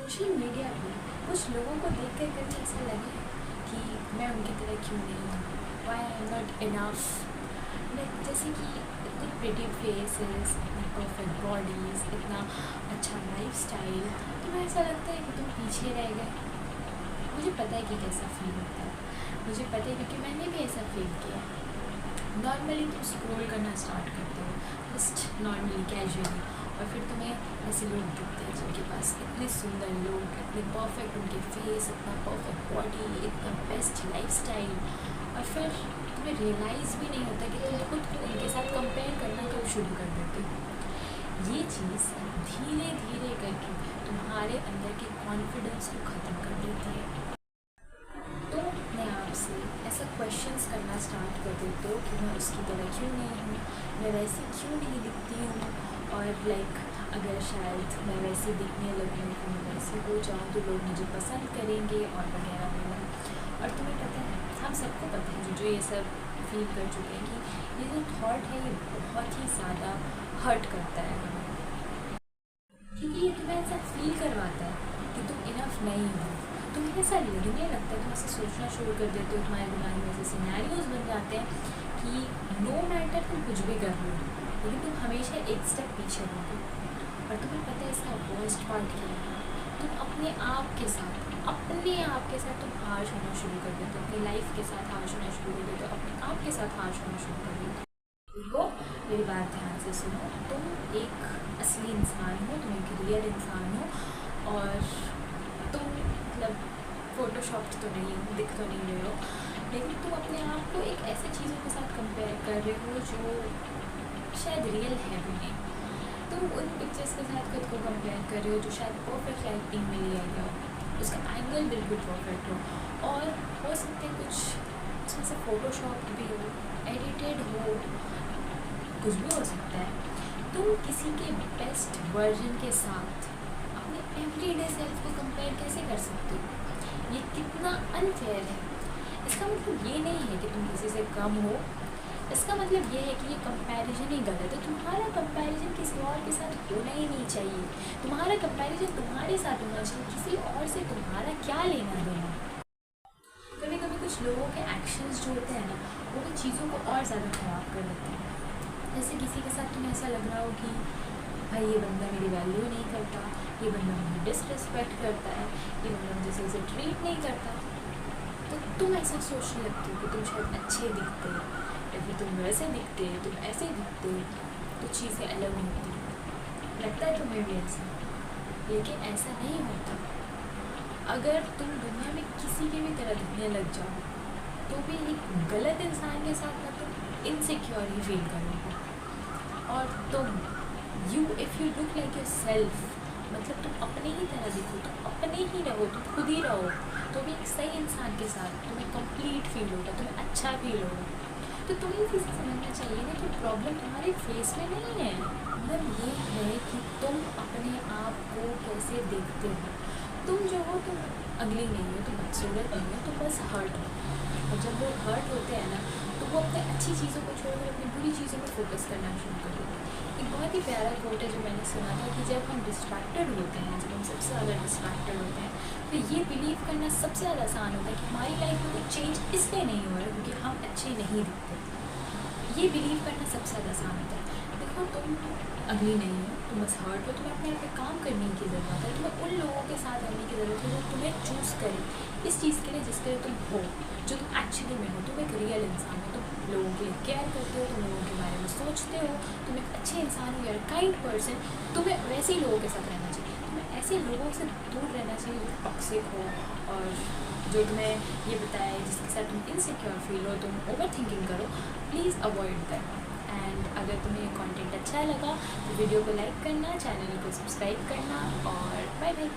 Social media पे कुछ लोगों को देख कर कभी ऐसा लगे कि मैं उनकी तरह क्यों नहीं हूँ, why I am not enough. Like जैसे कि इतने प्रिटी फेसेस, इतनी परफेक्ट बॉडीज़, इतना अच्छा लाइफ स्टाइल, तुम्हें ऐसा लगता है कि तुम पीछे रह गए। मुझे पता है कि कैसा फील होता है, मुझे पता है क्योंकि मैंने भी ऐसा फील किया। नॉर्मली तुम स्क्रॉल करना स्टार्ट करते हो, जस्ट नॉर्मली कैजुअली, और फिर तुम्हें ऐसे लोग दिखते हैं जिनके पास इतने सुंदर लोग, इतने परफेक्ट उनके फेस, इतना परफेक्ट बॉडी, इतना बेस्ट लाइफ स्टाइल, और फिर तुम्हें रियलाइज़ भी नहीं होता कि तुम खुद को उनके साथ कंपेयर करना कब शुरू कर देते हो। ये चीज़ धीरे धीरे करके तुम्हारे अंदर के कॉन्फिडेंस को ख़त्म कर देती है। तो मैं आपसे ऐसा क्वेश्चंस करना स्टार्ट कर देते हो कि मैं उसकी तरह क्यों नहीं हूँ, मैं वैसी क्यों नहीं दिखती हूँ, और लाइक अगर शायद मैं वैसे दिखने लगूँ, तो मैं वैसे हो जाऊँ तो लोग मुझे पसंद करेंगे और वगैरह वगैरह। और तुम्हें पता है, हम सबको पता है जो ये सब फील कर चुके हैं कि ये जो थॉट है ये बहुत ही ज़्यादा हर्ट करता है हमें, क्योंकि ये तुम्हें ऐसा फील करवाता है कि तुम इनफ नहीं हो। तुम्हें ऐसा लगने लगता है, तुम ऐसे सोचना शुरू कर देते हो, तुम्हारे दिमाग में ऐसे सिनेरियोज बन जाते हैं कि नो मैटर तुम कुछ भी कर रहे हो लेकिन तुम हमेशा एक स्टेप पीछे रहोगे। और तुम्हें पता है इसका वर्स्ट पार्ट क्या है, तुम अपने आप के साथ तुम हार्श होना शुरू कर देते हो, अपनी लाइफ के साथ हार्श होना शुरू कर देते हो, अपने आप के साथ हार्श होना शुरू कर देते हो। मेरी बात ध्यान से सुनो, तुम एक असली इंसान हो, तुम एक रियल इंसान हो, और तुम मतलब फ़ोटोशॉप तो नहीं हो, दिख तो नहीं रहे हो, लेकिन तुम अपने आप को एक ऐसे चीज़ों के साथ कंपेयर कर रहे हो जो शायद रियल है भी नहीं। तुम उन पिक्चर्स के साथ खुद को कंपेयर कर रहे हो जो शायद परफेक्ट लाइटिंग में लिया गया हो, उसका एंगल बिल्कुल परफेक्ट हो, और हो सकते कुछ उसमें से फ़ोटोशॉप भी हो, एडिटेड हो, कुछ भी हो सकता है। तुम किसी के बेस्ट वर्जन के साथ अपने एवरीडे सेल्फ को कंपेयर कैसे कर सकते हो? ये कितना अनफेयर है। इसका मतलब ये नहीं है कि तुम किसी से कम हो, इसका मतलब ये है कि ये कंपैरिजन ही गलत है। तुम्हारा कंपैरिजन किसी और के साथ होना ही नहीं चाहिए, तुम्हारा कंपैरिजन तुम्हारे साथ होना चाहिए, किसी और से तुम्हारा क्या लेना देना। कभी कभी कुछ लोगों के एक्शंस जो होते हैं ना, वो भी चीज़ों को और ज़्यादा ख़राब कर देते हैं। जैसे किसी के साथ तुम्हें ऐसा लग रहा हो कि भाई ये बंदा मेरी वैल्यू नहीं करता, ये बंदा मुझे डिसरिस्पेक्ट करता है, ये बंदा मुझे सही से ट्रीट नहीं करता, तो तुम ऐसा सोचने लगते हो कि तुम शायद अच्छे दिखते हो, या फिर तुम वैसे दिखते, तुम ऐसे दिखते, तो चीज़ें अलग होती। लगता है तुम्हें भी ऐसा, लेकिन ऐसा नहीं होता। अगर तुम दुनिया में किसी की भी तरह दिखने लग जाओ तो भी एक गलत इंसान के साथ ना तुम इनसिक्योर ही फील करोगे। और तुम if you look like your self, मतलब तुम अपने ही तरह दिखो, तुम अपने ही रहो, तुम खुद ही रहो, तो भी एक सही इंसान के साथ तुम्हें कंप्लीट फील होगा, तुम्हें अच्छा फील होगा। तो तुम्हें ये चीज़ समझना चाहिए ना कि प्रॉब्लम तुम्हारे फेस में नहीं है, मतलब ये है कि तुम अपने आप को कैसे देखते हो। तुम जो हो, तुम अगली नहीं हो, तुम बदसूरत नहीं हो, तुम बस हर्ट हो। और जब लोग हर्ट होते हैं ना, तो वो अपने अच्छी चीज़ों को छोड़कर अपनी बुरी चीज़ों पर फोकस करना शुरू कर देते हैं। एक बहुत ही प्यारा कोट है जो मैंने सुना था कि जब हम डिस्ट्रैक्टेड होते हैं, जब हम सबसे ज़्यादा डिस्ट्रैक्टेड होते हैं, तो ये बिलीव करना सबसे ज़्यादा आसान होता है कि हमारी लाइफ में कुछ चेंज इसलिए नहीं हो रहा क्योंकि हम अच्छे नहीं दिखते। ये बिलीव करना सबसे ज़्यादा आसान होता है। देखो, तुम अगली नहीं हो, तुम बस हर्ट हो, तुम्हें अपने आप पे काम करने की ज़रूरत है, तुम्हें उन लोगों के साथ रहने की ज़रूरत है जो तुम्हें चूज़ करें इस चीज़ के लिए जिसके लिए तुम हो, जो तुम एक्चुअली में हो। तुम एक रियल इंसान हो, तुम लोगों के लिए केयर करते हो, तुम लोगों के बारे में सोचते हो, तुम एक अच्छे इंसान हो, यार काइंड पर्सन। तुम्हें वैसे ही लोगों के साथ रहना चाहिए, तुम्हें ऐसे लोगों से दूर रहना चाहिए जो टॉक्सिक हो और जो तुम्हें ये बताए, जिसके साथ तुम इनसिक्योर फील हो, तुम ओवर थिंकिंग करो। Please avoid that. एंड अगर तुम्हें ये कंटेंट अच्छा लगा तो वीडियो को लाइक करना, चैनल को सब्सक्राइब करना, और बाय बाय।